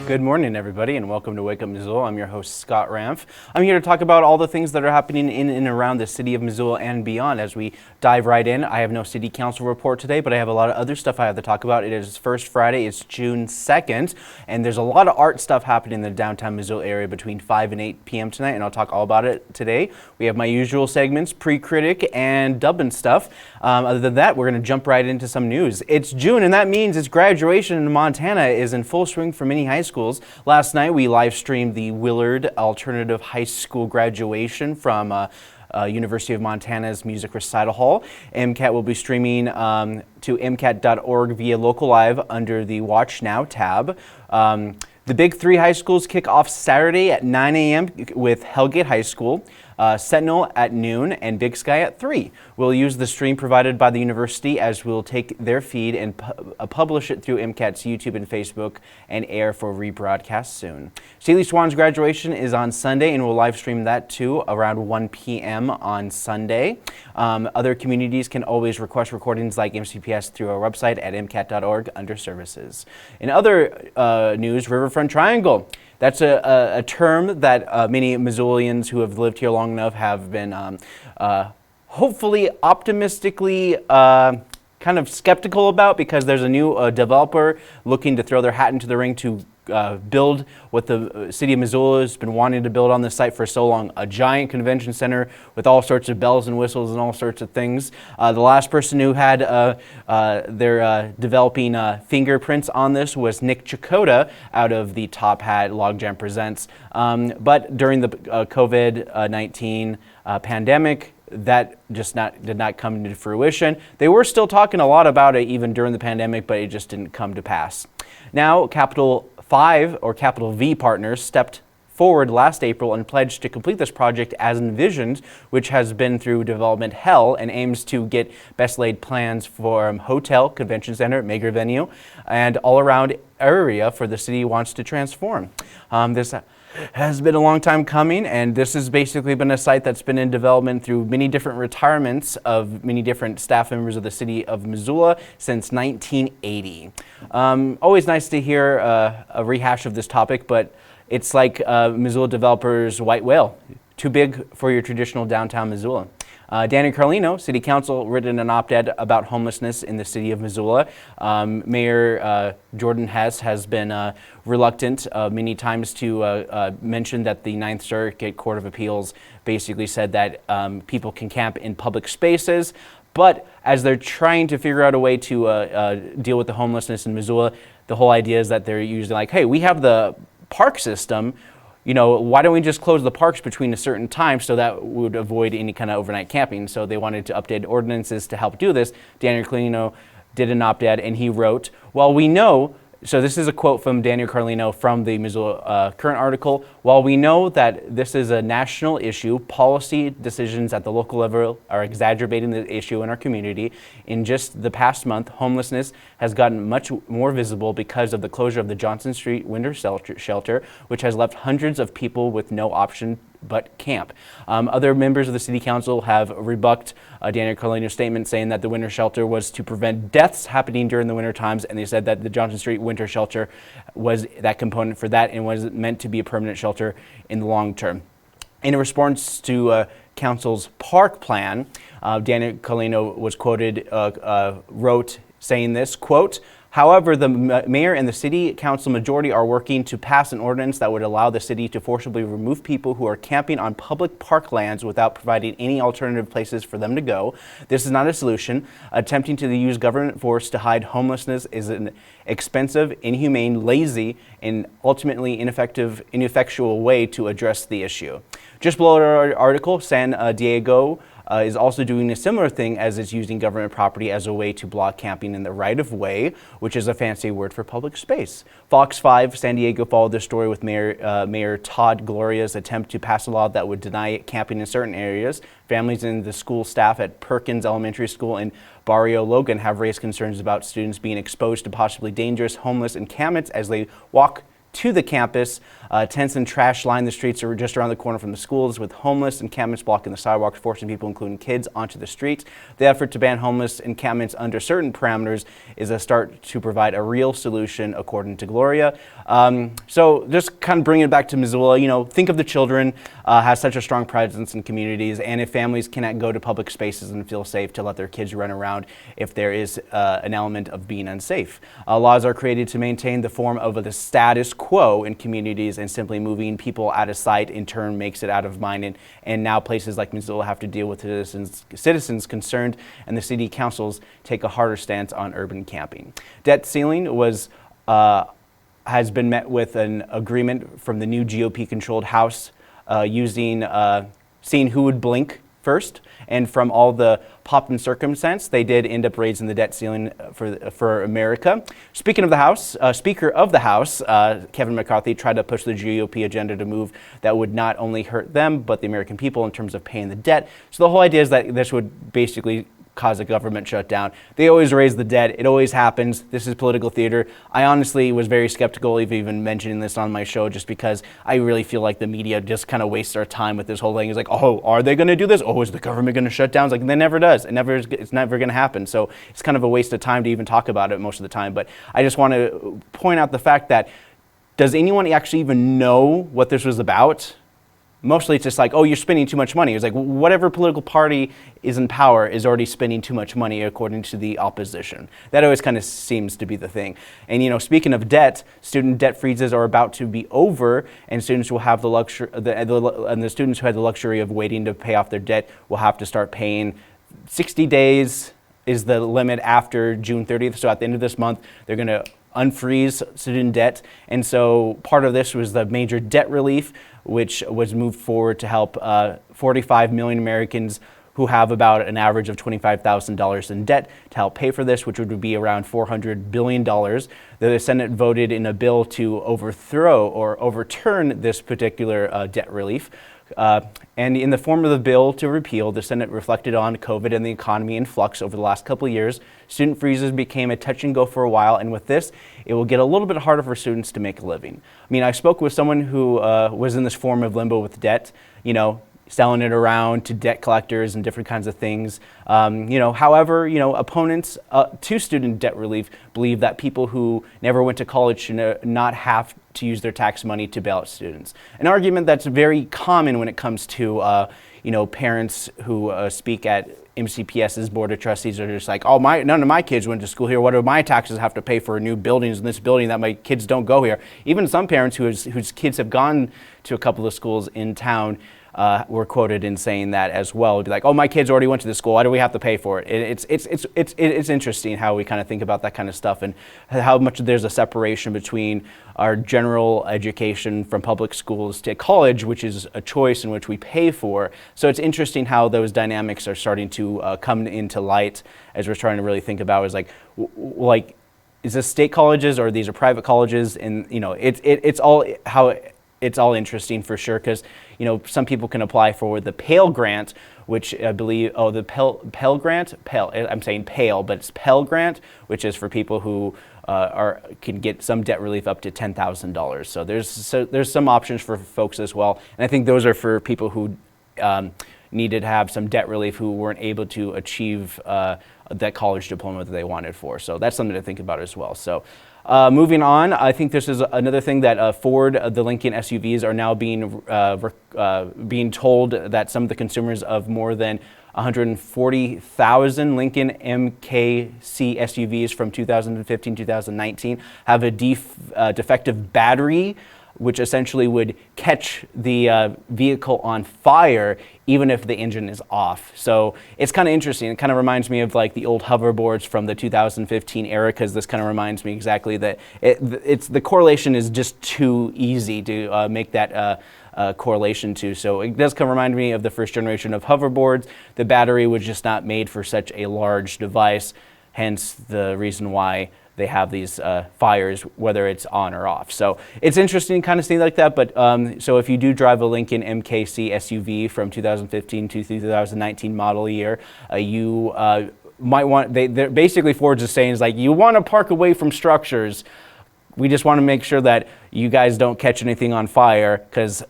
Good morning, everybody, and welcome to Wake Up Missoula. I'm your host, Scott Ramf. I'm here to talk about all the things that are happening in and around the city of Missoula and beyond. As we dive right in, I have no city council report today, but I have a lot of other stuff I have to talk about. It is First Friday, it's June 2nd, and there's a lot of art stuff happening in the downtown Missoula area between 5 and 8 p.m. tonight, and I'll talk all about it today. We have my usual segments, Pre-Critic and Dubbin Stuff. Other than that, we're going to jump right into some news. It's June, and that means it's graduation in Montana is in full swing for many high schools. Last night, we live streamed the Willard Alternative High School graduation from University of Montana's Music Recital Hall. MCAT will be streaming to MCAT.org via local live under the Watch Now tab. The big three high schools kick off Saturday at 9 a.m. with Hellgate High School, Sentinel at noon, and Big Sky at 3. We'll use the stream provided by the university as we'll take their feed and publish it through MCAT's YouTube and Facebook and air for rebroadcast soon. Staley Swan's graduation is on Sunday, and we'll live stream that too around 1 p.m. on Sunday. Other communities can always request recordings like MCPS through our website at MCAT.org under services. In other news, Riverfront Triangle. That's a term that many Missoulians who have lived here long enough have been hopefully optimistically kind of skeptical about, because there's a new developer looking to throw their hat into the ring to build what the city of Missoula has been wanting to build on this site for so long, a giant convention center with all sorts of bells and whistles and all sorts of things. The last person who had their developing fingerprints on this was Nick Chakota out of the Top Hat Logjam Presents. But during the COVID-19 pandemic, that just did not come into fruition. They were still talking a lot about it even during the pandemic, but it just didn't come to pass. Now, Capital 5 or Capital V partners stepped forward last April and pledged to complete this project as envisioned, which has been through development hell and aims to get best laid plans for hotel, convention center, mega venue, and all around area for the city wants to transform. This has been a long time coming, and this has basically been a site that's been in development through many different retirements of many different staff members of the city of Missoula since 1980. Always nice to hear a rehash of this topic, but it's like Missoula developers' white whale, too big for your traditional downtown Missoula. Danny Carlino, City Council, written an op-ed about homelessness in the city of Missoula. Mayor Jordan Hess has been reluctant many times to mention that the Ninth Circuit Court of Appeals basically said that people can camp in public spaces. But as they're trying to figure out a way to deal with the homelessness in Missoula, the whole idea is that they're usually like, hey, we have the park system. You know, why don't we just close the parks between a certain time so that would avoid any kind of overnight camping? So they wanted to update ordinances to help do this. Daniel Carlino did an op-ed, and he wrote, "While we know," so this is a quote from Daniel Carlino from the Missoula Current article, "While we know that this is a national issue, policy decisions at the local level are exacerbating the issue in our community. In just the past month, homelessness has gotten much more visible because of the closure of the Johnson Street winter shelter, which has left hundreds of people with no option but camp." Other members of the city council have rebucked Daniel Carlino's statement, saying that the winter shelter was to prevent deaths happening during the winter times, and they said that the Johnson Street winter shelter was that component for that and was meant to be a permanent shelter in the long term. In response to council's park plan, Daniel Carlino was quoted, wrote saying this, quote, "However, the mayor and the city council majority are working to pass an ordinance that would allow the city to forcibly remove people who are camping on public park lands without providing any alternative places for them to go. This is not a solution. Attempting to use government force to hide homelessness is an expensive, inhumane, lazy, and ultimately ineffectual way to address the issue." Just below our article, San Diego is also doing a similar thing, as it's using government property as a way to block camping in the right-of-way, which is a fancy word for public space. Fox 5 San Diego followed this story with Mayor Todd Gloria's attempt to pass a law that would deny camping in certain areas. Families and the school staff at Perkins Elementary School in Barrio Logan have raised concerns about students being exposed to possibly dangerous homeless encampments as they walk to the campus. Tents and trash line the streets are just around the corner from the schools, with homeless encampments blocking the sidewalks, forcing people, including kids, onto the streets. The effort to ban homeless encampments under certain parameters is a start to provide a real solution, according to Gloria. So just kind of bringing it back to Missoula, you know, think of the children, has such a strong presence in communities, and if families cannot go to public spaces and feel safe to let their kids run around if there is an element of being unsafe. Laws are created to maintain the form of the status quo in communities, and simply moving people out of sight in turn makes it out of mind. And now places like Missoula have to deal with citizens concerned, and the city councils take a harder stance on urban camping. Debt ceiling has been met with an agreement from the new GOP-controlled House seeing who would blink first. And from all the pomp and circumstance, they did end up raising the debt ceiling for America. Speaking of the House, Speaker of the House, Kevin McCarthy, tried to push the GOP agenda to move that would not only hurt them, but the American people in terms of paying the debt. So the whole idea is that this would basically cause a government shutdown. They always raise the debt. It always happens. This is political theater. I honestly was very skeptical of even mentioning this on my show, just because I really feel like the media just kind of wastes our time with this whole thing. It's like, oh, are they going to do this? Oh, is the government going to shut down? It's like, it never does. It's never going to happen. So it's kind of a waste of time to even talk about it most of the time. But I just want to point out the fact that, does anyone actually even know what this was about? Mostly it's just like, oh, you're spending too much money. It's like, whatever political party is in power is already spending too much money according to the opposition. That always kind of seems to be the thing. And, you know, speaking of debt, student debt freezes are about to be over, and students will have the luxury, and the students who had the luxury of waiting to pay off their debt will have to start paying. 60 days is the limit after June 30th. So at the end of this month, they're going to unfreeze student debt. And so part of this was the major debt relief, which was moved forward to help 45 million Americans who have about an average of $25,000 in debt to help pay for this, which would be around $400 billion. The Senate voted in a bill to overthrow or overturn this particular debt relief. And in the form of the bill to repeal, the Senate reflected on COVID and the economy in flux over the last couple of years. Student freezes became a touch and go for a while, and with this, it will get a little bit harder for students to make a living. I mean, I spoke with someone who was in this form of limbo with debt, you know, selling it around to debt collectors and different kinds of things. However, opponents to student debt relief believe that people who never went to college should not have to use their tax money to bail out students. An argument that's very common when it comes to parents who speak at MCPS's board of trustees are just like, oh, none of my kids went to school here. What do my taxes have to pay for new buildings in this building that my kids don't go here? Even some parents whose kids have gone to a couple of schools in town were quoted in saying that as well. It'd be like, oh, my kids already went to the school. Why do we have to pay for it? It's interesting how we kind of think about that kind of stuff, and how much there's a separation between our general education from public schools to college, which is a choice in which we pay for. So it's interesting how those dynamics are starting to come into light as we're trying to really think about, is like, is this state colleges or these are private colleges? And it's all interesting for sure, because some people can apply for the Pell Grant, which I believe, the Pell Grant, I'm saying Pale, but it's Pell Grant, which is for people who can get some debt relief up to $10,000. So there's some options for folks as well, and I think those are for people who needed to have some debt relief who weren't able to achieve that college diploma that they wanted for. So that's something to think about as well. So. Moving on, I think this is another thing that Ford, the Lincoln SUVs are now being told that some of the consumers of more than 140,000 Lincoln MKC SUVs from 2015-2019 have a defective battery, which essentially would catch the vehicle on fire even if the engine is off. So it's kind of interesting. It kind of reminds me of like the old hoverboards from the 2015 era, because this kind of reminds me exactly that the correlation is just too easy to make that correlation to. So it does kind of remind me of the first generation of hoverboards. The battery was just not made for such a large device, hence the reason why they have these fires, whether it's on or off. So it's interesting kind of seeing like that. But so if you do drive a Lincoln MKC SUV from 2015 to 2019 model year, you might want, they're basically Ford's is saying is like, you want to park away from structures. we just want to make sure that you guys don't catch anything on fire, because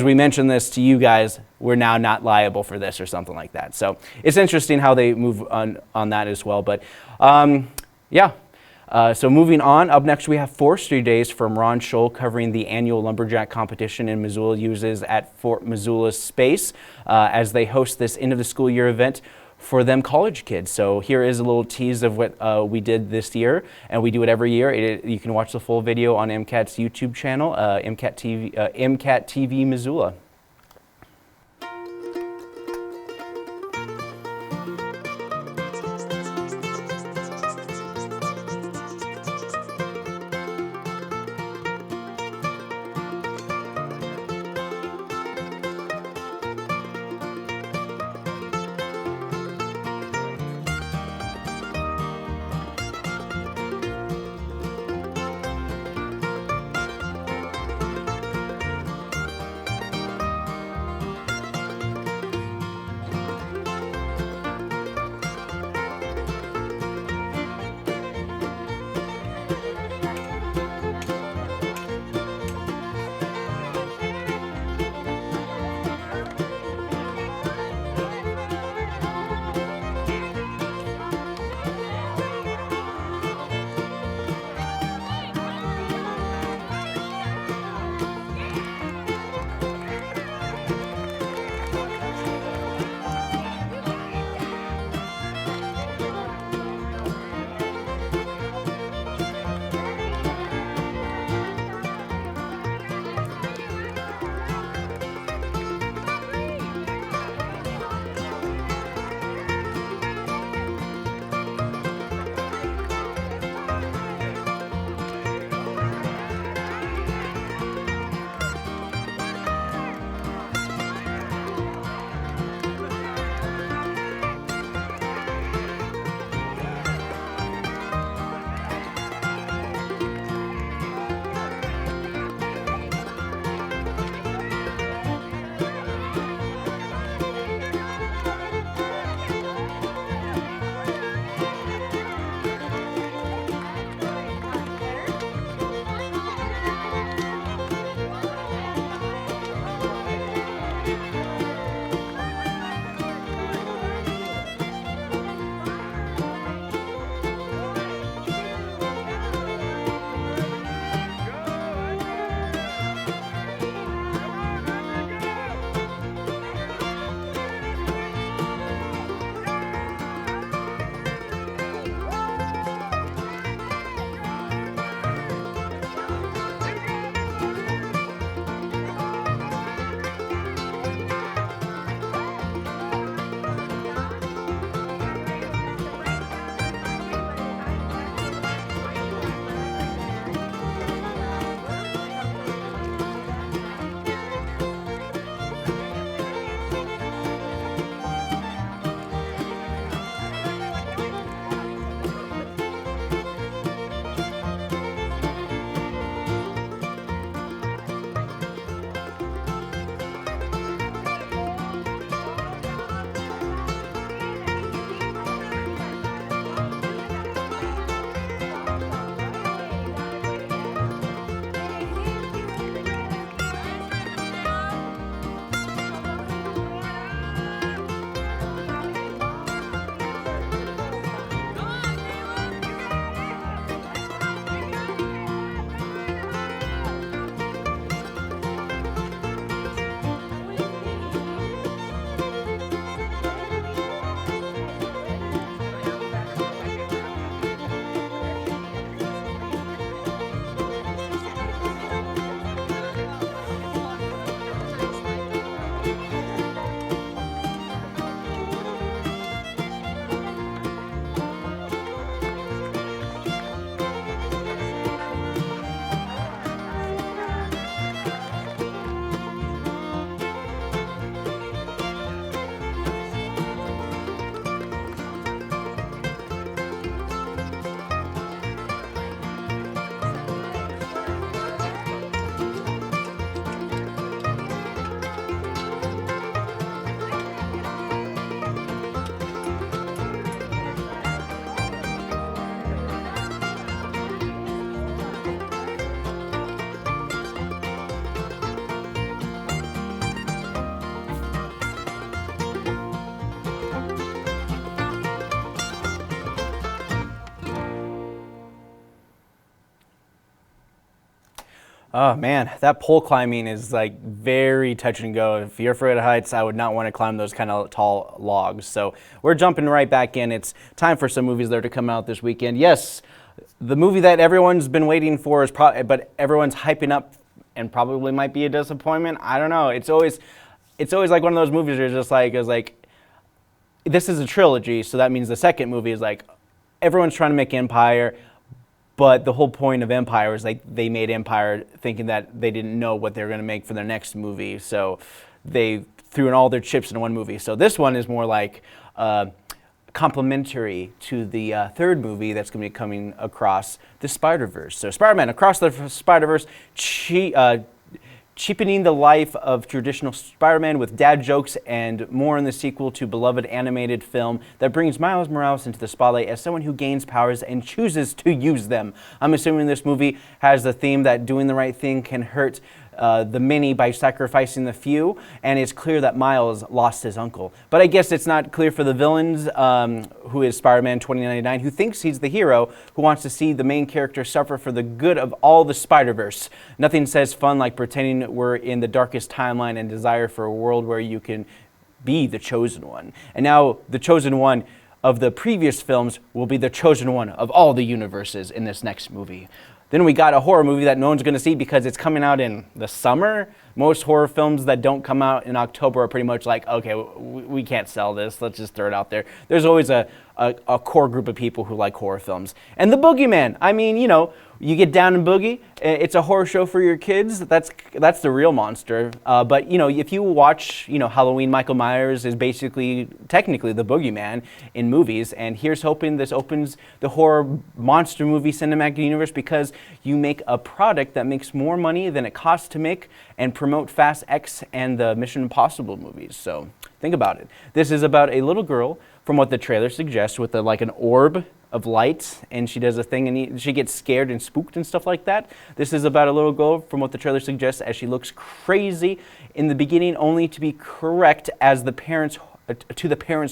we mentioned this to you guys, we're now not liable for this or something like that. So it's interesting how they move on that as well. But yeah. So moving on, up next we have Forestry Days from Ron Scholl covering the annual Lumberjack competition in Missoula uses at Fort Missoula's space as they host this end of the school year event for them college kids. So here is a little tease of what we did this year, and we do it every year. You can watch the full video on MCAT's YouTube channel, MCAT TV Missoula. Oh man, that pole climbing is like very touch and go. If you're afraid of heights, I would not want to climb those kind of tall logs. So we're jumping right back in. It's time for some movies that are to come out this weekend. Yes, the movie that everyone's been waiting for is but everyone's hyping up and probably might be a disappointment. I don't know. It's always like one of those movies where it's like this is a trilogy, so that means the second movie is like everyone's trying to make Empire. But the whole point of Empire is like they made Empire thinking that they didn't know what they were going to make for their next movie. So they threw in all their chips in one movie. So this one is more like complementary to the third movie that's going to be coming across the Spider-Verse. So Spider-Man Across the Spider-Verse, cheapening the life of traditional Spider-Man with dad jokes and more in the sequel to beloved animated film that brings Miles Morales into the spotlight as someone who gains powers and chooses to use them. I'm assuming this movie has the theme that doing the right thing can hurt the many by sacrificing the few, and it's clear that Miles lost his uncle. But I guess it's not clear for the villains, who is Spider-Man 2099, who thinks he's the hero, who wants to see the main character suffer for the good of all the Spider-Verse. Nothing says fun like pretending we're in the darkest timeline and desire for a world where you can be the chosen one. And now the chosen one of the previous films will be the chosen one of all the universes in this next movie. Then we got a horror movie that no one's going to see because it's coming out in the summer. Most horror films that don't come out in October are pretty much like, okay, we can't sell this. Let's just throw it out there. There's always a core group of people who like horror films. And The Boogeyman. I mean, you get down and boogie. It's a horror show for your kids. That's the real monster. But if you watch, Halloween, Michael Myers is technically the boogeyman in movies. And here's hoping this opens the horror monster movie cinematic universe because you make a product that makes more money than it costs to make and promote Fast X and the Mission Impossible movies. So think about it. This is about a little girl, from what the trailer suggests, with an orb of light, and she does a thing and she gets scared and spooked and stuff like that. This is about a little girl, from what the trailer suggests, as she looks crazy in the beginning, only to be correct as the parents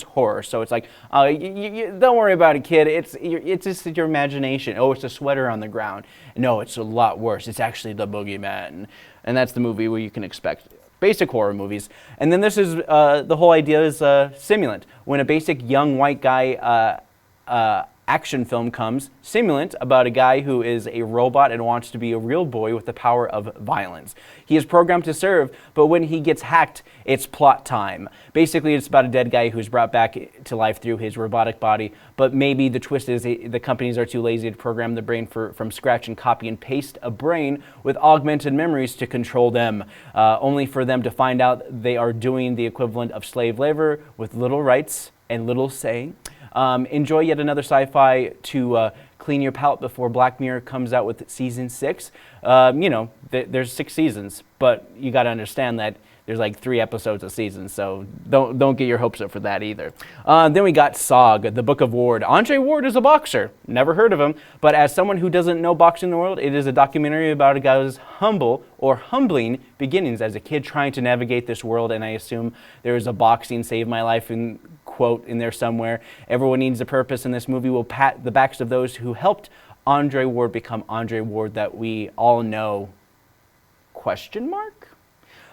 horror. So it's like, don't worry about it, kid. It's just your imagination. Oh, it's a sweater on the ground. No, it's a lot worse. It's actually the boogeyman, and that's the movie where you can expect basic horror movies. And then this is the whole idea is Simulant. When a basic young white guy action film comes, Simulant, about a guy who is a robot and wants to be a real boy with the power of violence. He is programmed to serve, but when he gets hacked, it's plot time. Basically, it's about a dead guy who's brought back to life through his robotic body, but maybe the twist is the companies are too lazy to program the brain from scratch and copy and paste a brain with augmented memories to control them, only for them to find out they are doing the equivalent of slave labor with little rights and little say. Enjoy yet another sci-fi to clean your palate before Black Mirror comes out with season 6. There's 6 seasons, but you got to understand that there's like 3 episodes a season, so don't get your hopes up for that either. Then we got SOG, The Book of Ward. Andre Ward is a boxer. Never heard of him, but as someone who doesn't know boxing in the world, it is a documentary about a guy's humbling beginnings as a kid trying to navigate this world, and I assume there is a boxing save my life quote in there somewhere. Everyone needs a purpose, and this movie will pat the backs of those who helped Andre Ward become Andre Ward that we all know. Question mark?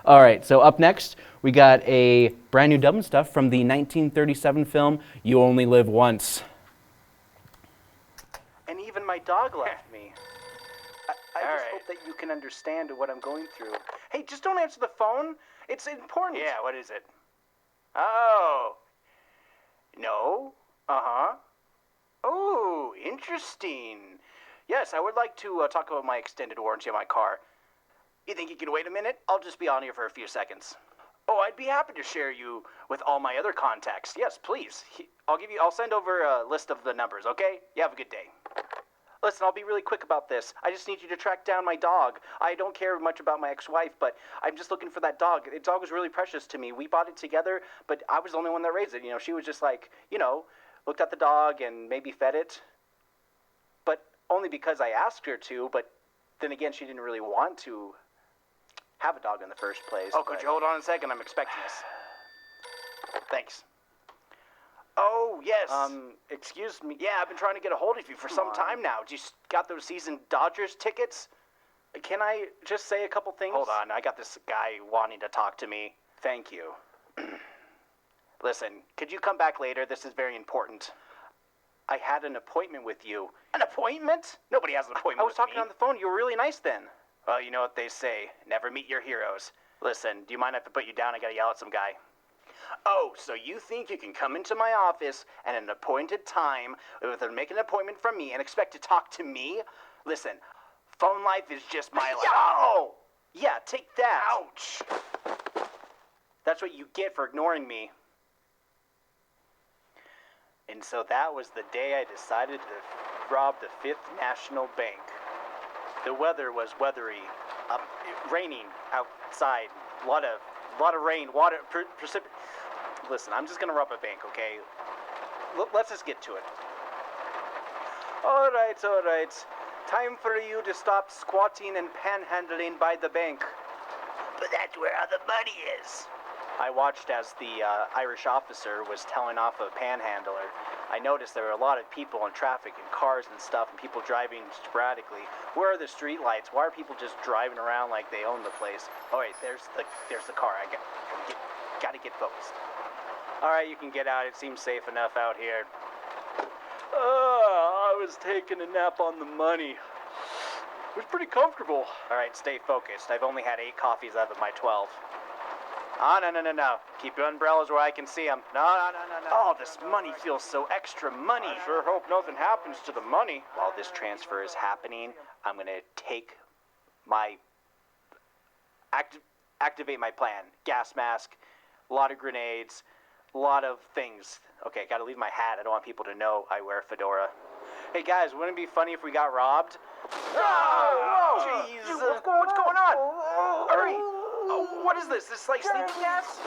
All right, so up next, we got a brand new Dubbin Stuff from the 1937 film, You Only Live Once. And even my dog left me. I just hope that you can understand what I'm going through. Hey, just don't answer the phone. It's important. Yeah, what is it? Oh. No. Uh-huh. Oh, interesting. Yes, I would like to talk about my extended warranty on my car. You think you can wait a minute? I'll just be on here for a few seconds. Oh, I'd be happy to share you with all my other contacts. Yes, please. I'll send over a list of the numbers, okay? You have a good day. Listen, I'll be really quick about this. I just need you to track down my dog. I don't care much about my ex-wife, but I'm just looking for that dog. The dog was really precious to me. We bought it together, but I was the only one that raised it. She was just like, looked at the dog and maybe fed it. But only because I asked her to, but then again, she didn't really want to have a dog in the first place. Oh, could you hold on a second? I'm expecting this. Thanks. Oh, yes. Excuse me. Yeah, I've been trying to get a hold of you for some time now. You got those season Dodgers tickets? Can I just say a couple things? Hold on, I got this guy wanting to talk to me. Thank you. Listen, could you come back later? This is very important. I had an appointment with you. An appointment? Nobody has an appointment with me. I was talking on the phone. You were really nice then. Well, you know what they say. Never meet your heroes. Listen, do you mind if I put you down? I gotta yell at some guy. Oh, so you think you can come into my office at an appointed time, make an appointment from me, and expect to talk to me? Listen, phone life is just my life. Oh! Yeah, take that. Ouch! That's what you get for ignoring me. And so that was the day I decided to rob the Fifth National Bank. The weather was weathery, raining outside, a lot of rain, water, Listen, I'm just gonna rob a bank, okay? Let's just get to it. All right. Time for you to stop squatting and panhandling by the bank. But that's where all the money is. I watched as the Irish officer was telling off a panhandler. I noticed there were a lot of people in traffic and cars and stuff and people driving sporadically. Where are the street lights? Why are people just driving around like they own the place? Oh wait, there's the car. I gotta get focused. All right, you can get out. It seems safe enough out here. I was taking a nap on the money. It was pretty comfortable. All right, stay focused. I've only had 8 coffees out of my 12. No. Keep your umbrellas where I can see them. No. Oh, this money feels so extra money. I sure hope nothing happens to the money. While this transfer is happening, I'm going to take my... activate my plan. Gas mask, a lot of grenades, a lot of things. Okay, gotta leave my hat. I don't want people to know I wear a fedora. Hey guys, wouldn't it be funny if we got robbed? Whoa! Jeez! What's going on? Hurry! Oh, what is this? This like sleeping gas?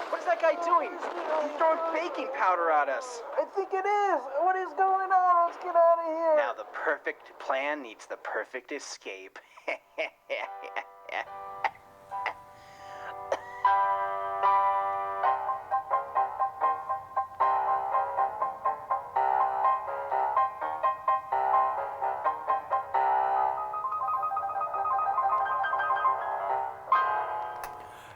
What is that guy doing? He's throwing baking powder at us. I think it is. What is going on? Let's get out of here. Now the perfect plan needs the perfect escape.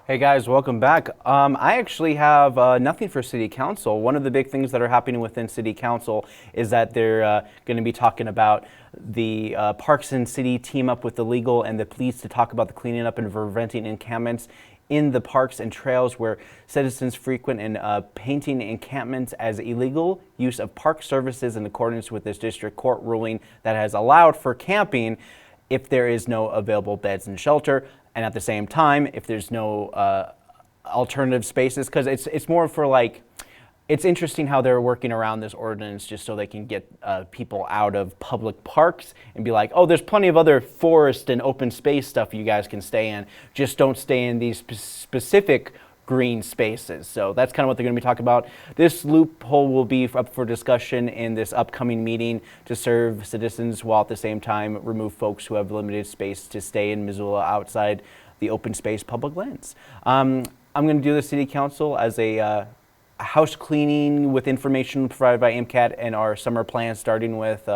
Hey guys, welcome back. I actually have nothing for City Council. One of the big things that are happening within City Council is that they're going to be talking about the Parks and City team up with the legal and the police to talk about the cleaning up and preventing encampments in the parks and trails where citizens frequent, and painting encampments as illegal use of park services in accordance with this district court ruling that has allowed for camping if there is no available beds and shelter, and at the same time, if there's no alternative spaces, because it's more for like, it's interesting how they're working around this ordinance just so they can get people out of public parks and be like, oh, there's plenty of other forest and open space stuff you guys can stay in. Just don't stay in these specific green spaces. So that's kind of what they're going to be talking about. This loophole will be up for discussion in this upcoming meeting to serve citizens while at the same time remove folks who have limited space to stay in Missoula outside the open space public lands. I'm going to do the City Council as a house cleaning with information provided by MCAT and our summer plans, starting with,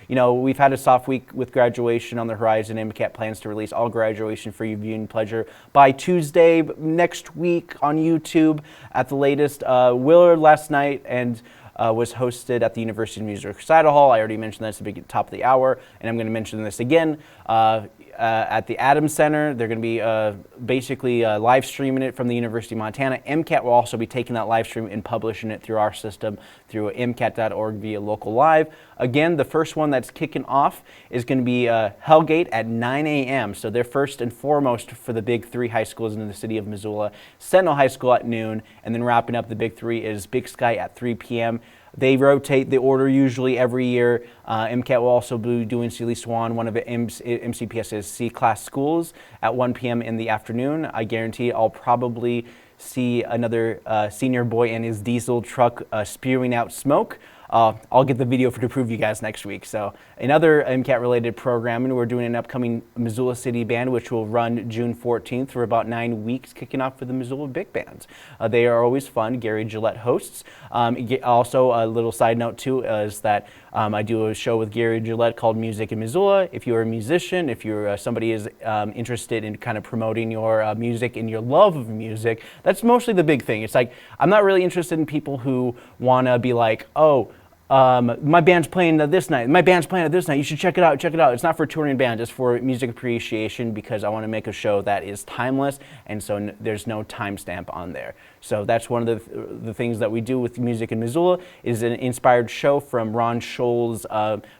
we've had a soft week with graduation on the horizon. MCAT plans to release all graduation for your viewing pleasure by Tuesday next week on YouTube at the latest. Willard last night and was hosted at the University of Missoula Recital Hall. I already mentioned that at the top of the hour, and I'm going to mention this again. At the Adams Center, they're going to be basically live streaming it from the University of Montana. MCAT will also be taking that live stream and publishing it through our system through MCAT.org via local live. Again, the first one that's kicking off is going to be Hellgate at 9 a.m. So they're first and foremost for the big 3 high schools in the city of Missoula. Sentinel High School at noon, and then wrapping up the big 3 is Big Sky at 3 p.m. They rotate the order usually every year. MCAT will also be doing Sealy Swan, one of MCPS's C-class schools, at 1 p.m. in the afternoon. I guarantee I'll probably see another senior boy in his diesel truck spewing out smoke. I'll get the video to prove you guys next week. So another MCAT related programming, we're doing an upcoming Missoula City Band, which will run June 14th for about 9 weeks, kicking off for the Missoula Big Bands. They are always fun. Gary Gillette hosts. Also, a little side note too is that I do a show with Gary Gillette called Music in Missoula. If you're a musician, if you're somebody is interested in kind of promoting your music and your love of music, that's mostly the big thing. It's like, I'm not really interested in people who want to be like, oh, my band's playing this night. My band's playing this night. You should check it out. Check it out. It's not for touring bands. It's for music appreciation, because I want to make a show that is timeless, and so there's no timestamp on there. So that's one of the things that we do with Music in Missoula, is an inspired show from Ron Scholl's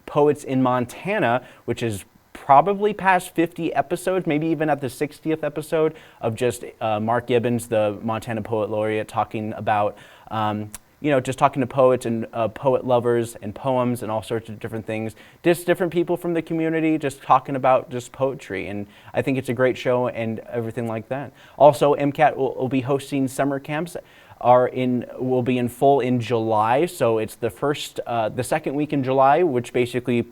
Poets in Montana, which is probably past 50 episodes, maybe even at the 60th episode, of just Mark Gibbons, the Montana Poet Laureate, talking about just talking to poets and poet lovers and poems and all sorts of different things. Just different people from the community just talking about just poetry. And I think it's a great show and everything like that. Also, MCAT will be hosting summer camps. Will be in full in July. So it's the second week in July, which basically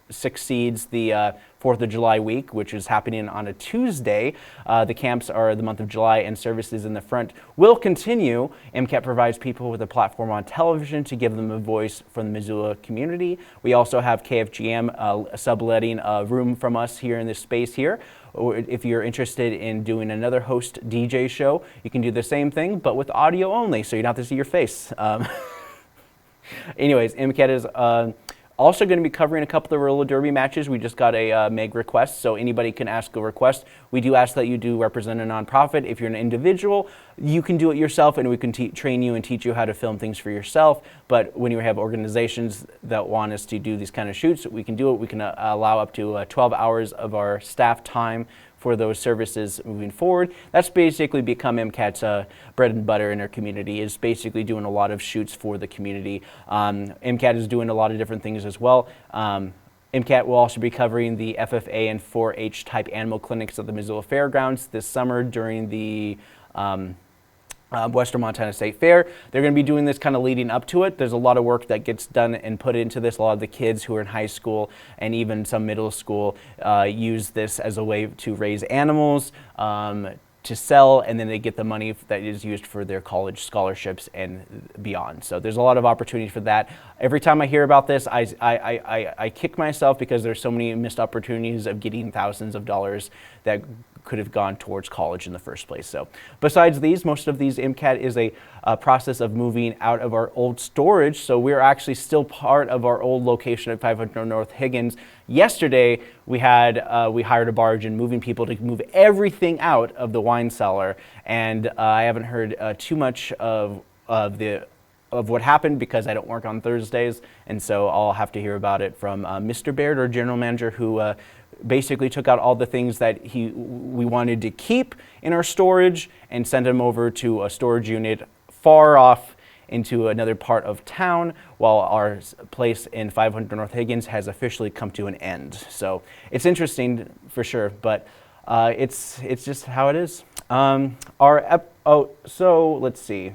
succeeds the 4th of July week, which is happening on a Tuesday. The camps are the month of July, and services in the front will continue. MCAT provides people with a platform on television to give them a voice from the Missoula community. We also have KFGM subletting a room from us here in this space here. Or if you're interested in doing another host DJ show, you can do the same thing, but with audio only, so you don't have to see your face. Anyways, MCAT is also going to be covering a couple of roller derby matches. We just got a Meg request, so anybody can ask a request. We do ask that you do represent a nonprofit. If you're an individual, you can do it yourself, and we can train you and teach you how to film things for yourself. But when you have organizations that want us to do these kind of shoots, we can do it. We can allow up to 12 hours of our staff time for those services moving forward. That's basically become MCAT's bread and butter in our community, is basically doing a lot of shoots for the community. MCAT is doing a lot of different things as well. MCAT will also be covering the FFA and 4-H type animal clinics at the Missoula Fairgrounds this summer during the Western Montana State Fair. They're going to be doing this kind of leading up to it. There's a lot of work that gets done and put into this. A lot of the kids who are in high school and even some middle school use this as a way to raise animals, to sell, and then they get the money that is used for their college scholarships and beyond. So there's a lot of opportunity for that. Every time I hear about this, I kick myself, because there's so many missed opportunities of getting thousands of dollars that could have gone towards college in the first place. So besides these, most of these, MCAT is a process of moving out of our old storage. So we're actually still part of our old location at 500 North Higgins. Yesterday, we hired a barge and moving people to move everything out of the wine cellar. And I haven't heard too much of what happened, because I don't work on Thursdays. And so I'll have to hear about it from Mr. Baird, our general manager, who basically took out all the things that we wanted to keep in our storage and sent them over to a storage unit far off into another part of town, while our place in 500 North Higgins has officially come to an end. So it's interesting for sure, but it's just how it is. So let's see.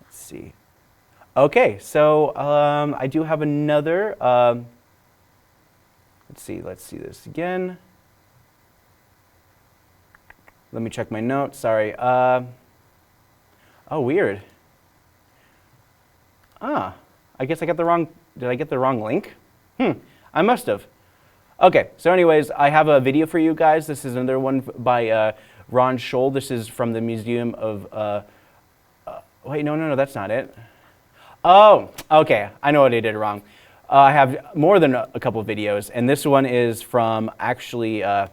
Let's see. Okay, so I do have another. Let's see this again. Let me check my notes. Sorry. Oh, weird. I guess I got the wrong. Did I get the wrong link? I must have. Okay, so anyways, I have a video for you guys. This is another one by Ron Scholl. This is from the Museum of. Wait, no, that's not it. Oh, okay. I know what I did wrong. I have more than a couple of videos, and this one is from actually, hold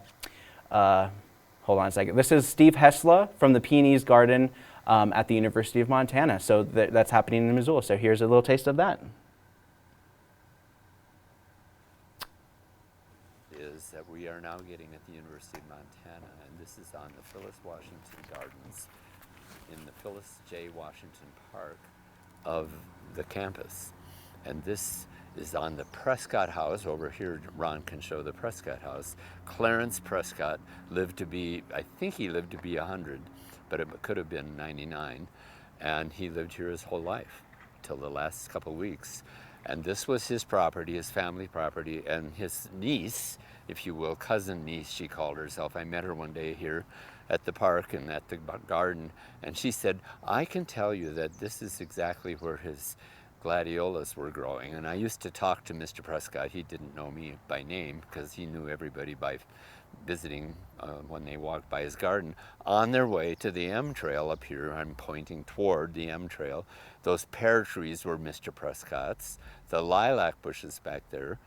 on a second. This is Steve Hessla from the Peonies Garden at the University of Montana. So that's happening in Missoula. So here's a little taste of that. Is that we are now getting at the University of Montana, and this is on the Phyllis Washington Gardens in the Phyllis J. Washington Park of the campus. And this is on the Prescott House. Over here, Ron can show the Prescott House. Clarence Prescott lived to be, I think he lived to be 100, but it could have been 99. And he lived here his whole life till the last couple weeks. And this was his property, his family property, and his niece, if you will, cousin niece, she called herself. I met her one day here at the park and at the garden, and she said, I can tell you that this is exactly where his gladiolas were growing. And I used to talk to Mr. Prescott. He didn't know me by name because he knew everybody by visiting when they walked by his garden. On their way to the M trail up here, I'm pointing toward the M trail. Those pear trees were Mr. Prescott's. The lilac bushes back there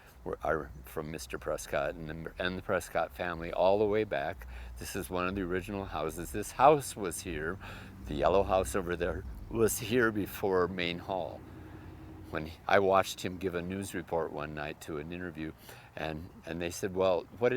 are from Mr. Prescott and the Prescott family all the way back. This is one of the original houses. This house was here. The yellow house over there was here before Main Hall. When I watched him give a news report one night to an interview, and they said, well, what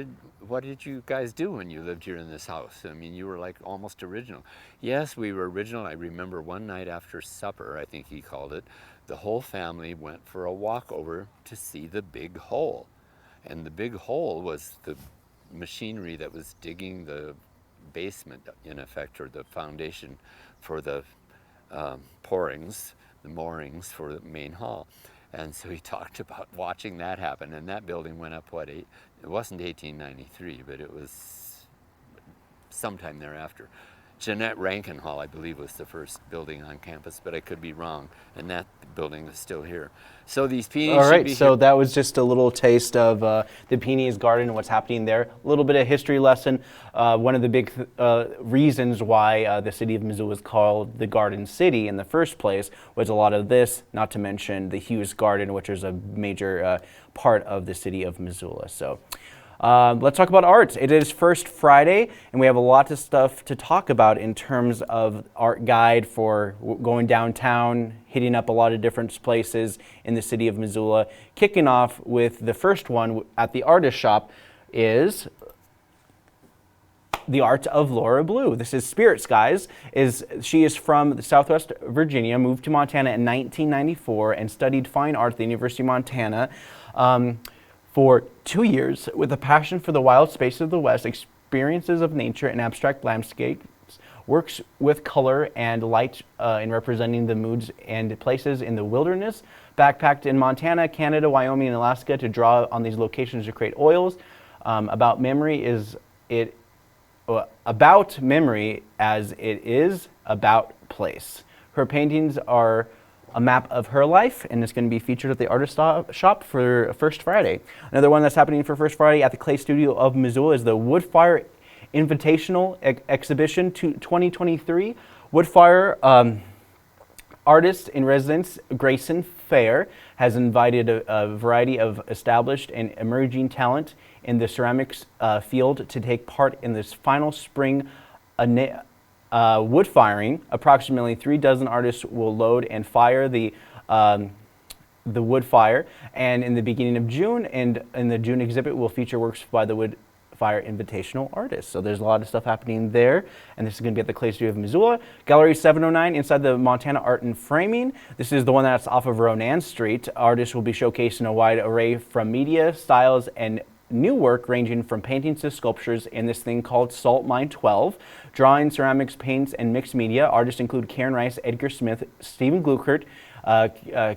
did you guys do when you lived here in this house? I mean, you were like almost original. Yes, we were original. I remember one night after supper, I think he called it, the whole family went for a walk over to see the big hole. And the big hole was the machinery that was digging the basement, in effect, or the foundation for the the moorings for the Main Hall. And so he talked about watching that happen, and that building went up, it wasn't 1893, but it was sometime thereafter. Jeanette Rankin Hall, I believe, was the first building on campus, but I could be wrong, and that building is still here. So these peonies All right, should be so here. that was just a little taste of the Peonies Garden and what's happening there. A little bit of history lesson. One of the big reasons why the city of Missoula was called the Garden City in the first place was a lot of this, not to mention the Hughes Garden, which is a major part of the city of Missoula. So let's talk about art. It is First Friday, and we have a lot of stuff to talk about in terms of art guide for going downtown, hitting up a lot of different places in the city of Missoula. Kicking off with the first one at the artist shop is the art of Laura Blue. This is Spirit Skies. She is from Southwest Virginia, moved to Montana in 1994, and studied fine art at the University of Montana for 2 years with a passion for the wild spaces of the West, experiences of nature and abstract landscapes, works with color and light in representing the moods and places in the wilderness, backpacked in Montana, Canada, Wyoming, and Alaska to draw on these locations to create oils. About memory as it is about place. Her paintings are a map of her life, and it's going to be featured at the artist shop for First Friday. Another one that's happening for First Friday at the Clay Studio of Missoula is the Woodfire Invitational Exhibition 2023. Woodfire artist in residence Grayson Fair has invited a variety of established and emerging talent in the ceramics field to take part in this final spring wood firing. Approximately 3 dozen artists will load and fire the wood fire, and in the beginning of June, and in the June exhibit will feature works by the Wood Fire Invitational artists. So there's a lot of stuff happening there, and this is going to be at the Clay Studio of Missoula. Gallery 709 inside the Montana Art and Framing. This is the one that's off of Ronan Street. Artists will be showcasing a wide array from media, styles, and new work ranging from paintings to sculptures in this thing called Salt Mine 12. Drawing, ceramics, paints, and mixed media. Artists include Karen Rice, Edgar Smith, Stephen Gluckert,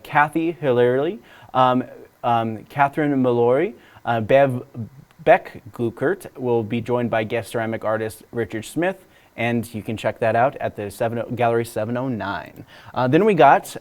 Kathy Hilary, Catherine Mallory, Beck Gluckert will be joined by guest ceramic artist Richard Smith, and you can check that out at the Gallery 709. Then we got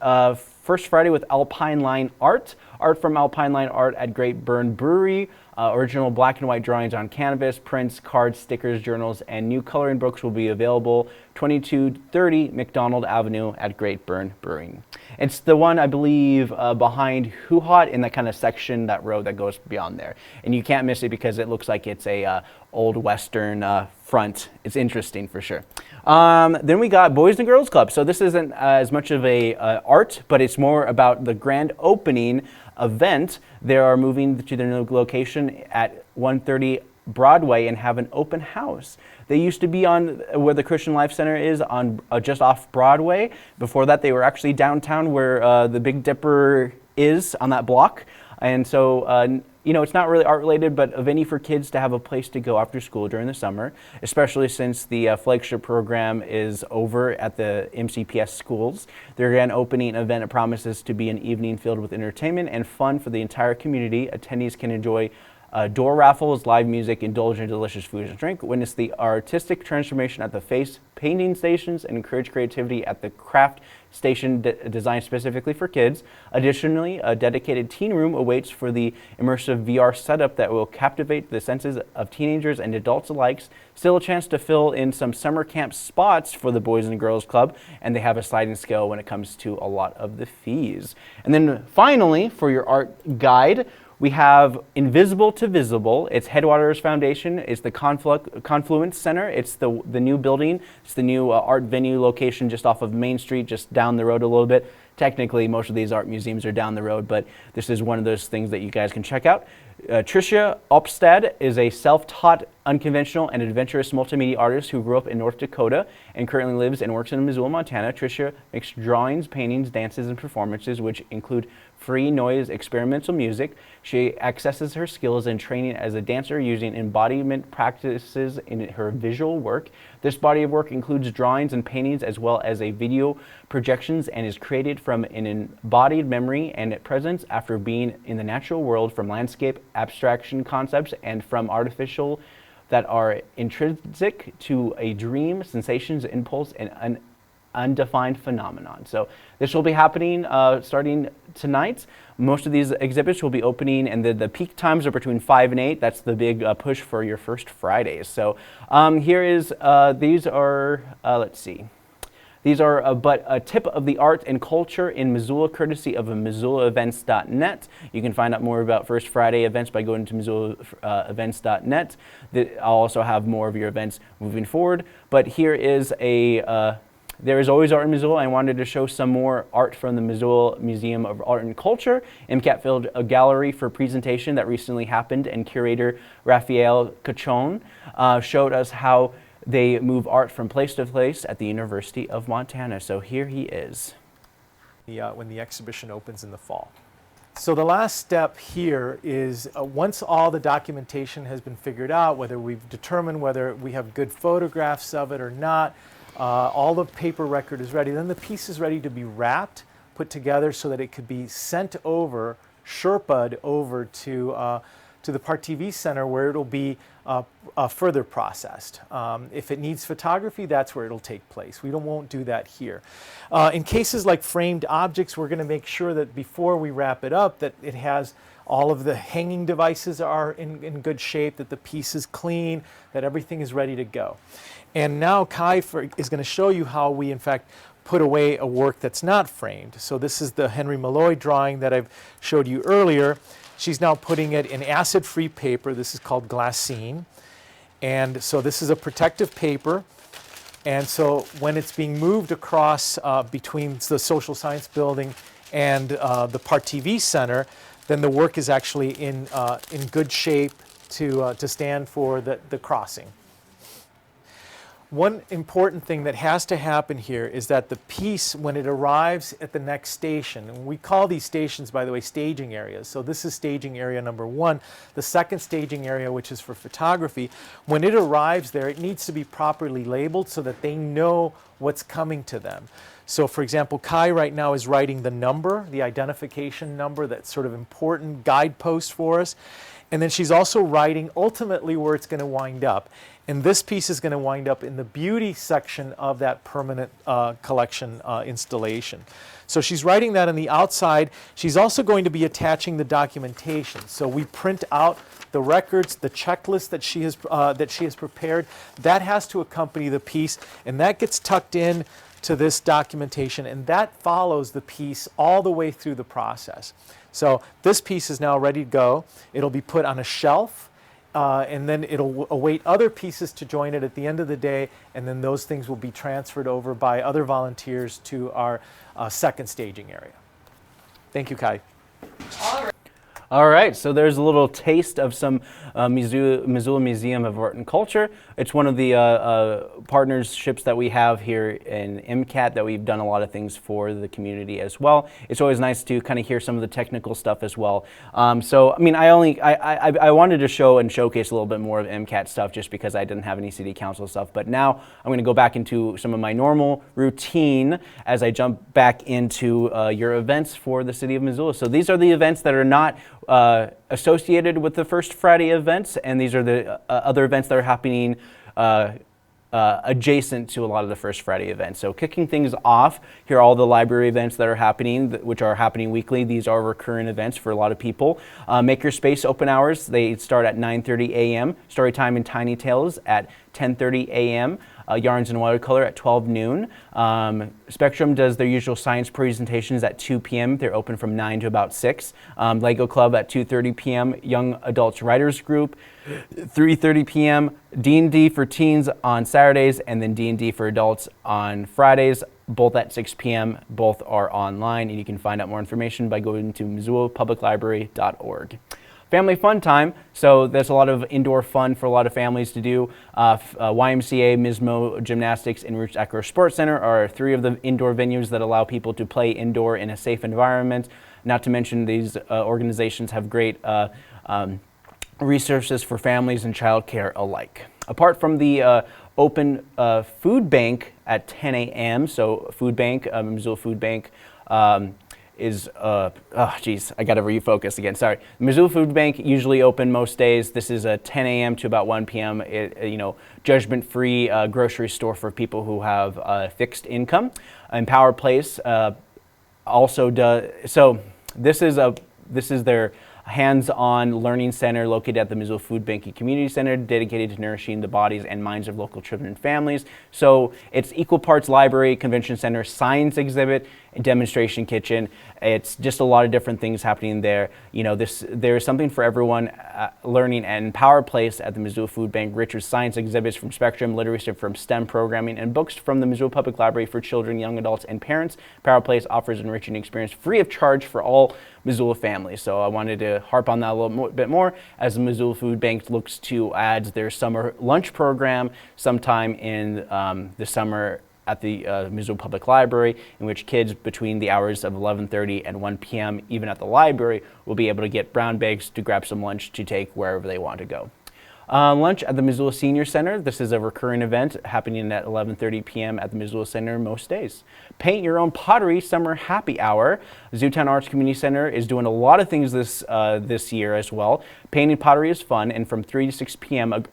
First Friday with Alpine Line Art. Art from Alpine Line Art at Great Burn Brewery. Original black and white drawings on canvas, prints, cards, stickers, journals, and new coloring books will be available 2230 McDonald Avenue at Great Burn Brewing. It's the one, I believe, behind Hoo Hot in that kind of section, that road that goes beyond there. And you can't miss it because it looks like it's a old Western front. It's interesting for sure. Then we got Boys and Girls Club. So this isn't as much of a art, but it's more about the grand opening event. They are moving to their new location at 130 Broadway and have an open house. They used to be on where the Christian Life Center is, on just off Broadway. Before that, they were actually downtown where the Big Dipper is on that block. And so you know, it's not really art related, but a venue for kids to have a place to go after school during the summer, especially since the flagship program is over at the MCPS schools. Their grand opening event promises to be an evening filled with entertainment and fun for the entire community. Attendees can enjoy door raffles, live music, indulge in delicious food and drink, witness the artistic transformation at the face painting stations, and encourage creativity at the craft station designed specifically for kids. Additionally, a dedicated teen room awaits for the immersive VR setup that will captivate the senses of teenagers and adults alike. Still a chance to fill in some summer camp spots for the Boys and Girls Club, and they have a sliding scale when it comes to a lot of the fees. And then finally, for your art guide, we have Invisible to Visible. It's Headwaters Foundation. It's the Confluence Center. It's the new building. It's the new art venue location just off of Main Street, just down the road a little bit. Technically, most of these art museums are down the road, but this is one of those things that you guys can check out. Tricia Opstad is a self-taught, unconventional, and adventurous multimedia artist who grew up in North Dakota and currently lives and works in Missoula, Montana. Tricia makes drawings, paintings, dances, and performances, which include free noise experimental music. She accesses her skills and training as a dancer using embodiment practices in her visual work. This body of work includes drawings and paintings as well as a video projections and is created from an embodied memory and presence after being in the natural world, from landscape abstraction concepts and from artificial that are intrinsic to a dream, sensations, impulse, and an undefined phenomenon. So this will be happening starting tonight. Most of these exhibits will be opening, and the peak times are between 5 and 8. That's the big push for your first Fridays. So here is, these are, let's see. These are but a tip of the art and culture in Missoula, courtesy of MissoulaEvents.net. You can find out more about First Friday events by going to MissoulaEvents.net. I'll also have more of your events moving forward. But here is a, there is always art in Missoula. I wanted to show some more art from the Missoula Museum of Art and Culture. MCAT filled a gallery for presentation that recently happened, and curator Raphael Cachon showed us how they move art from place to place at the University of Montana. So here he is. When the exhibition opens in the fall. So the last step here is once all the documentation has been figured out, whether we've determined whether we have good photographs of it or not, all the paper record is ready, then the piece is ready to be wrapped, put together so that it could be sent over, Sherpa'd over to the Park TV Center, where it'll be further processed. If it needs photography, that's where it'll take place. We won't do that here. In cases like framed objects, we're going to make sure that before we wrap it up, that it has all of the hanging devices are in good shape, that the piece is clean, that everything is ready to go. And now Kai is going to show you how we, in fact, put away a work that's not framed. So this is the Henry Malloy drawing that I've showed you earlier. She's now putting it in acid-free paper. This is called glassine. And so this is a protective paper. And so when it's being moved across between the Social Science Building and the Park TV Center, then the work is actually in good shape to stand for the crossing. One important thing that has to happen here is that the piece, when it arrives at the next station, and we call these stations, by the way, staging areas. So this is staging area number 1. The second staging area, which is for photography, when it arrives there, it needs to be properly labeled so that they know what's coming to them. So for example, Kai right now is writing the number, the identification number, that sort of important guidepost for us. And then she's also writing ultimately where it's going to wind up. And this piece is going to wind up in the beauty section of that permanent collection installation. So she's writing that on the outside. She's also going to be attaching the documentation. So we print out the records, the checklist that she has prepared. That has to accompany the piece, and that gets tucked in to this documentation, and that follows the piece all the way through the process. So this piece is now ready to go. It'll be put on a shelf, and then it'll await other pieces to join it at the end of the day, and then those things will be transferred over by other volunteers to our second staging area. Thank you, Kai. All right, so there's a little taste of some Missoula Museum of Art and Culture. It's one of the partnerships that we have here in MCAT that we've done a lot of things for the community as well. It's always nice to kind of hear some of the technical stuff as well. So, I mean, I wanted to show and showcase a little bit more of MCAT stuff just because I didn't have any city council stuff. But now I'm going to go back into some of my normal routine as I jump back into your events for the city of Missoula. So these are the events that are not associated with the First Friday events, and these are the other events that are happening adjacent to a lot of the First Friday events. So kicking things off, here are all the library events that are happening, which are happening weekly. These are recurrent events for a lot of people. Makerspace open hours, they start at 9:30 a.m. Storytime and Tiny Tales at 10:30 a.m. Yarns and Watercolor at 12 noon. Spectrum does their usual science presentations at 2 p.m. They're open from 9 to about 6. Lego Club at 2:30 p.m. Young Adults Writers Group, 3:30 p.m. D&D for teens on Saturdays, and then D&D for adults on Fridays, both at 6 p.m. Both are online, and you can find out more information by going to MissoulaPublicLibrary.org. Family fun time, so there's a lot of indoor fun for a lot of families to do. YMCA, Mismo Gymnastics, and Roots Acro Sports Center are three of the indoor venues that allow people to play indoor in a safe environment. Not to mention these organizations have great resources for families and childcare alike. Apart from the open food bank at 10 a.m., so food bank, Missoula Food Bank, is, I gotta refocus again, sorry. Missoula Food Bank usually open most days. This is a 10 a.m. to about 1 p.m., judgment-free grocery store for people who have fixed income. Empower Place also does, so this is their hands-on learning center located at the Missoula Food Bank and Community Center, dedicated to nourishing the bodies and minds of local children and families. So it's equal parts library, convention center, science exhibit, and demonstration kitchen. It's just a lot of different things happening there. There's something for everyone learning at Empower Place at the Missoula Food Bank. Richard's science exhibits from Spectrum, literacy from STEM programming, and books from the Missoula Public Library for children, young adults, and parents. Empower Place offers an enriching experience free of charge for all Missoula families. So I wanted to harp on that a little bit more as the Missoula Food Bank looks to add their summer lunch program sometime in the summer at the Missoula Public Library, in which kids between the hours of 11:30 and 1 p.m., even at the library, will be able to get brown bags to grab some lunch to take wherever they want to go. Lunch at the Missoula Senior Center. This is a recurring event happening at 11:30 p.m. at the Missoula Center most days. Paint Your Own Pottery Summer Happy Hour. Zootown Arts Community Center is doing a lot of things this year as well. Painting pottery is fun, and from 3 to 6 p.m.,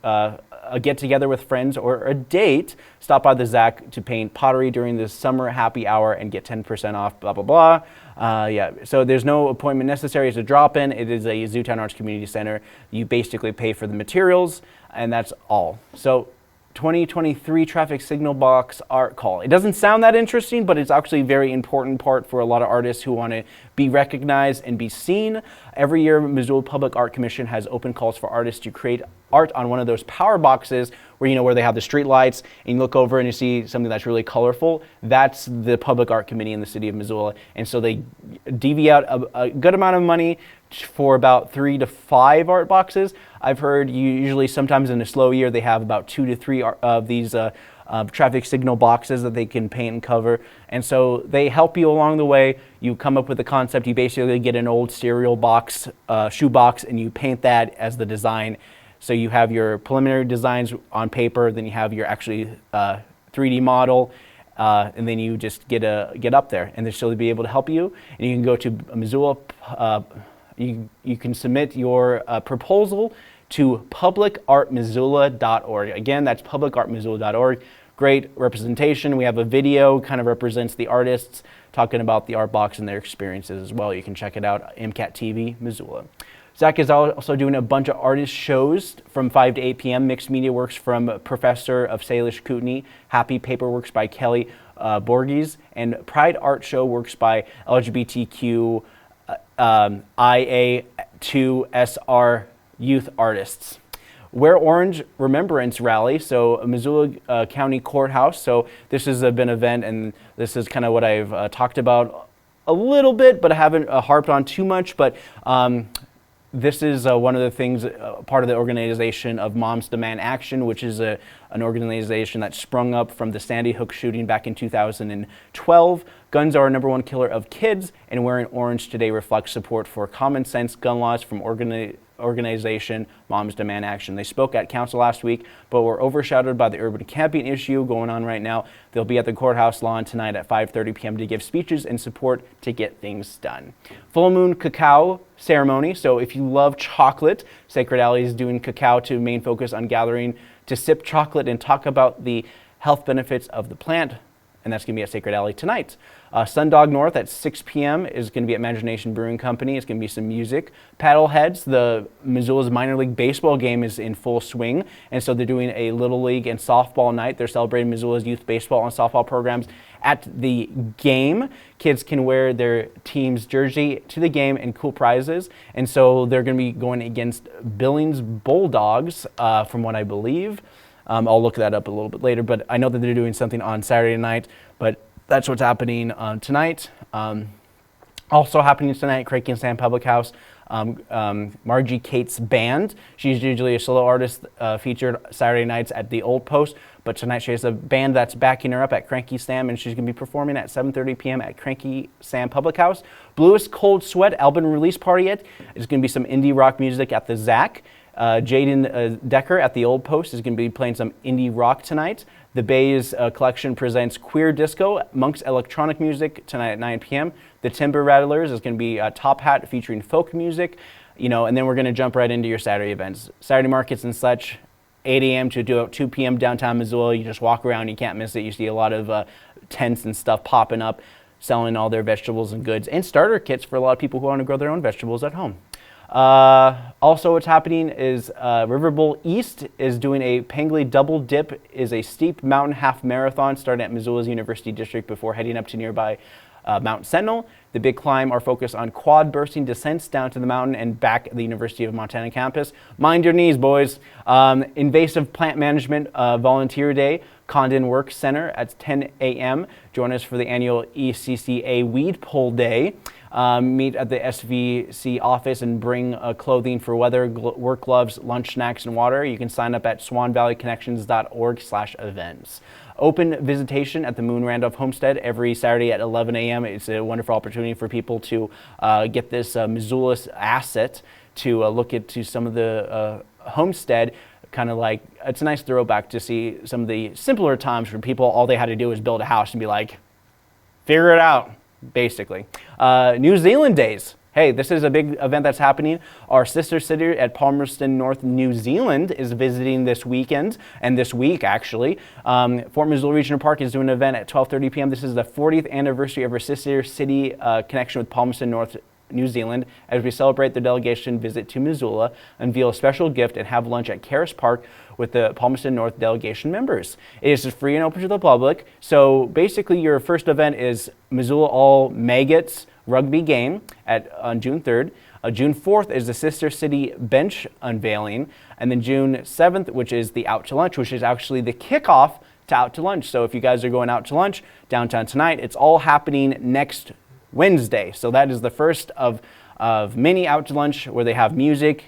a get-together with friends or a date, stop by the ZAC to paint pottery during the summer happy hour and get 10% off, blah, blah, blah. So there's no appointment necessary. It's a drop-in. It is a Zootown Arts Community Center. You basically pay for the materials, and that's all. So 2023 traffic signal box art call. It doesn't sound that interesting, but it's actually a very important part for a lot of artists who want to be recognized and be seen. Every year, Missoula Public Art Commission has open calls for artists to create art on one of those power boxes where they have the street lights, and you look over and you see something that's really colorful. That's the Public Art Committee in the city of Missoula. And so they divvy out a good amount of money for about 3 to 5 art boxes. I've heard usually sometimes in a slow year they have about 2 to 3 of these traffic signal boxes that they can paint and cover. And so they help you along the way. You come up with the concept. You basically get an old cereal box, shoe box, and you paint that as the design. So you have your preliminary designs on paper, then you have your actually 3D model, and then you just get up there, and they'll be able to help you. And you can go to Missoula. You can submit your proposal to publicartmissoula.org. Again, that's publicartmissoula.org. Great representation. We have a video kind of represents the artists talking about the art box and their experiences as well. You can check it out, MCAT TV Missoula. Zach is also doing a bunch of artist shows from 5 to 8 p.m. Mixed Media Works from Professor of Salish Kootenai, Happy Paper Works by Kelly Borges, and Pride Art Show works by LGBTQ IA2SR youth artists. Wear Orange Remembrance Rally, so Missoula County Courthouse. So this has been an event, and this is kind of what I've talked about a little bit, but I haven't harped on too much. But this is one of the things, part of the organization of Moms Demand Action, which is an organization that sprung up from the Sandy Hook shooting back in 2012. Guns are our #1 killer of kids, and wearing orange today reflects support for common sense gun laws from organization Moms Demand Action. They spoke at council last week, but were overshadowed by the urban camping issue going on right now. They'll be at the courthouse lawn tonight at 5:30 p.m. to give speeches and support to get things done. Full moon cacao ceremony. So if you love chocolate, Sacred Alley is doing cacao to main focus on gathering to sip chocolate and talk about the health benefits of the plant. And that's going to be at Sacred Alley tonight. Sundog North at 6 p.m. is going to be at Imagination Brewing Company. It's going to be some music. Paddleheads, the Missoula's minor league baseball game is in full swing. And so they're doing a Little League and softball night. They're celebrating Missoula's youth baseball and softball programs at the game. Kids can wear their team's jersey to the game and cool prizes. And so they're going to be going against Billings Bulldogs, from what I believe. I'll look that up a little bit later, but I know that they're doing something on Saturday night, but that's what's happening tonight. Also happening tonight at Cranky and Sam Public House, Margie Cates Band. She's usually a solo artist featured Saturday nights at the Old Post, but tonight she has a band that's backing her up at Cranky Sam, and she's going to be performing at 7:30 p.m. at Cranky Sam Public House. Bluest Cold Sweat album release party. There's going to be some indie rock music at the Zach. Jaden Decker at the Old Post is going to be playing some indie rock tonight. The Bay's collection presents Queer Disco, Monk's Electronic Music tonight at 9 p.m. The Timber Rattlers is going to be Top Hat featuring folk music, and then we're going to jump right into your Saturday events. Saturday markets and such, 8 a.m. to 2 p.m. downtown Missoula. You just walk around, you can't miss it. You see a lot of tents and stuff popping up, selling all their vegetables and goods, and starter kits for a lot of people who want to grow their own vegetables at home. Also what's happening is River Bowl East is doing a Pangly Double Dip, is a steep mountain half marathon starting at Missoula's University District before heading up to nearby Mount Sentinel. The big climb are focused on quad bursting descents down to the mountain and back at the University of Montana campus. Mind your knees, boys. Invasive Plant Management Volunteer Day, Condon Work Center at 10 a.m. Join us for the annual ECCA Weed Pull Day. Meet at the SVC office and bring clothing for weather, work gloves, lunch, snacks, and water. You can sign up at swanvalleyconnections.org/events. Open visitation at the Moon Randolph Homestead every Saturday at 11 a.m. It's a wonderful opportunity for people to get this Missoula asset to look into some of the homestead. Kind of like, it's a nice throwback to see some of the simpler times where people, all they had to do was build a house and be like, figure it out. Basically. New Zealand Days. Hey, this is a big event that's happening. Our sister city at Palmerston North, New Zealand is visiting this weekend, and this week actually. Fort Missoula Regional Park is doing an event at 12:30 p.m. This is the 40th anniversary of our sister city connection with Palmerston North, New Zealand, as we celebrate the delegation visit to Missoula, unveil a special gift, and have lunch at Karis Park with the Palmerston North delegation members. It is free and open to the public. So basically your first event is Missoula All Maggots rugby game on June 3rd. June 4th is the Sister City bench unveiling. And then June 7th, which is the Out to Lunch, which is actually the kickoff to Out to Lunch. So if you guys are going out to lunch downtown tonight, it's all happening next Wednesday. So that is the first of many Out to Lunch where they have music,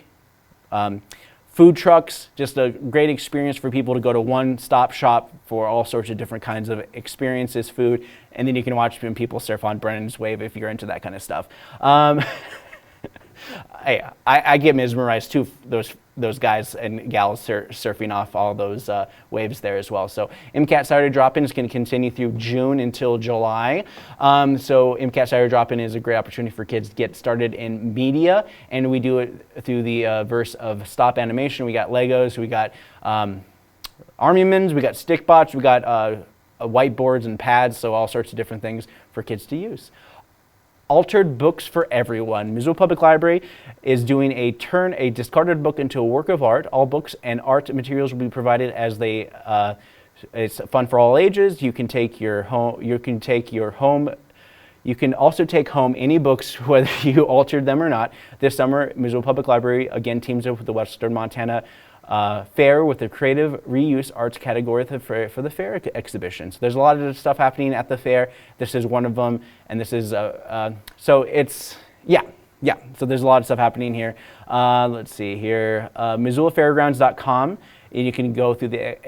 food trucks, just a great experience for people to go to one-stop shop for all sorts of different kinds of experiences, food, and then you can watch people surf on Brennan's Wave if you're into that kind of stuff. I get mesmerized too, those guys and gals surfing off all those waves there as well. So MCAT Saturday Drop-In is going to continue through June until July. So MCAT Saturday Drop-In is a great opportunity for kids to get started in media, and we do it through the verse of stop animation. We got Legos, we got Army Men's, we got stick bots, we got whiteboards and pads, so all sorts of different things for kids to use. Altered Books for Everyone. Missoula Public Library is doing a turn a discarded book into a work of art. All books and art materials will be provided as they. It's fun for all ages. You can take your home. You can also take home any books, whether you altered them or not. This summer, Missoula Public Library again teams up with the Western Montana Fair with the Creative Reuse Arts category for the fair exhibition. So there's a lot of stuff happening at the fair. This is one of them, and this is so it's Yeah, so there's a lot of stuff happening here. Let's see here, MissoulaFairgrounds.com. And you can go through the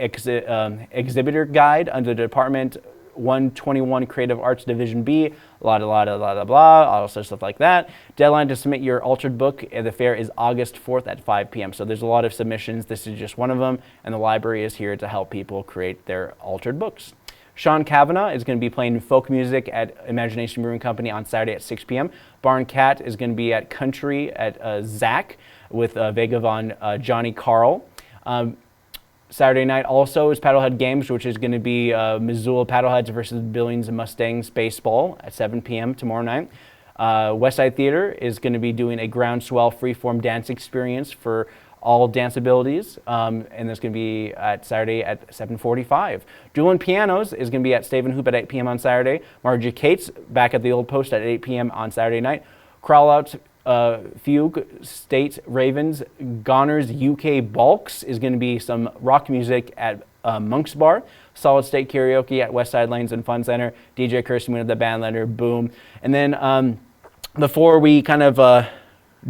exhibitor guide under the Department 121 Creative Arts Division B, blah, blah, blah, blah, blah, blah, all sorts of stuff like that. Deadline to submit your altered book at the fair is August 4th at 5 p.m. So there's a lot of submissions. This is just one of them, and the library is here to help people create their altered books. Sean Kavanagh is going to be playing folk music at Imagination Brewing Company on Saturday at 6 p.m. Barn Cat is going to be at Country at Zach with Vega Von Johnny Carl. Saturday night also is Paddlehead Games, which is going to be Missoula Paddleheads versus Billings and Mustangs baseball at 7 p.m. tomorrow night. Westside Theater is going to be doing a groundswell freeform dance experience for all dance abilities, and that's going to be at Saturday at 7:45. Dueling Pianos is going to be at Stave and Hoop at 8 p.m. on Saturday. Margie Cates back at the Old Post at 8 p.m. on Saturday night. Crawl Out Fugue, State Ravens, Goners UK Bulks is going to be some rock music at Monk's Bar. Solid State Karaoke at Westside Lanes and Fun Center. DJ Kirsten at the Bandlander, boom. And then before we kind of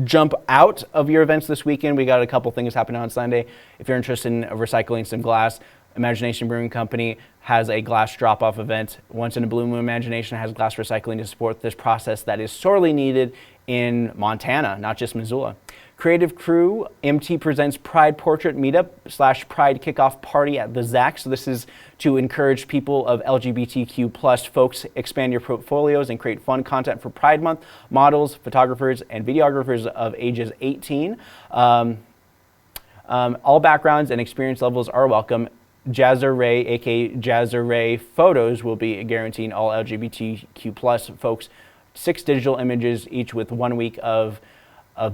jump out of your events this weekend, we got a couple things happening on Sunday. If you're interested in recycling some glass, Imagination Brewing Company has a glass drop-off event. Once in a Blue Moon, Imagination has glass recycling to support this process that is sorely needed in Montana, not just Missoula. Creative Crew, MT presents Pride Portrait Meetup / Pride Kickoff Party at the ZAC. So this is to encourage people of LGBTQ plus folks expand your portfolios and create fun content for Pride Month. Models, photographers, and videographers of ages 18. All backgrounds and experience levels are welcome. Jazzer Ray, aka Jazzer Ray Photos, will be guaranteeing all LGBTQ plus folks 6 digital images, each with 1 week of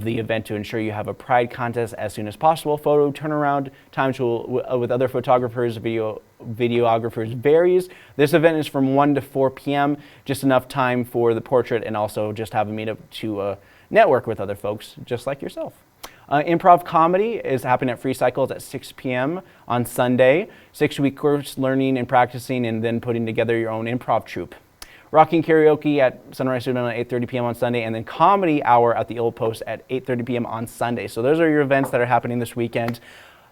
the event to ensure you have a Pride contest as soon as possible. Photo turnaround times with other photographers, videographers varies. This event is from 1 to 4 p.m., just enough time for the portrait and also just have a meetup to network with other folks just like yourself. Improv comedy is happening at Free Cycles at 6 p.m. on Sunday. 6-week course learning and practicing and then putting together your own improv troupe. Rocking Karaoke at Sunrise Student at 8:30 p.m. on Sunday, and then Comedy Hour at the Old Post at 8:30 p.m. on Sunday. So those are your events that are happening this weekend.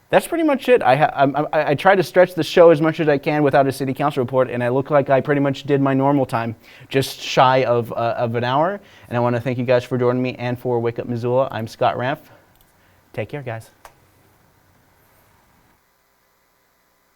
That's pretty much it. I try to stretch the show as much as I can without a city council report, and I look like I pretty much did my normal time, just shy of an hour. And I want to thank you guys for joining me and for Wake Up Missoula. I'm Scott Ramp. Take care, guys.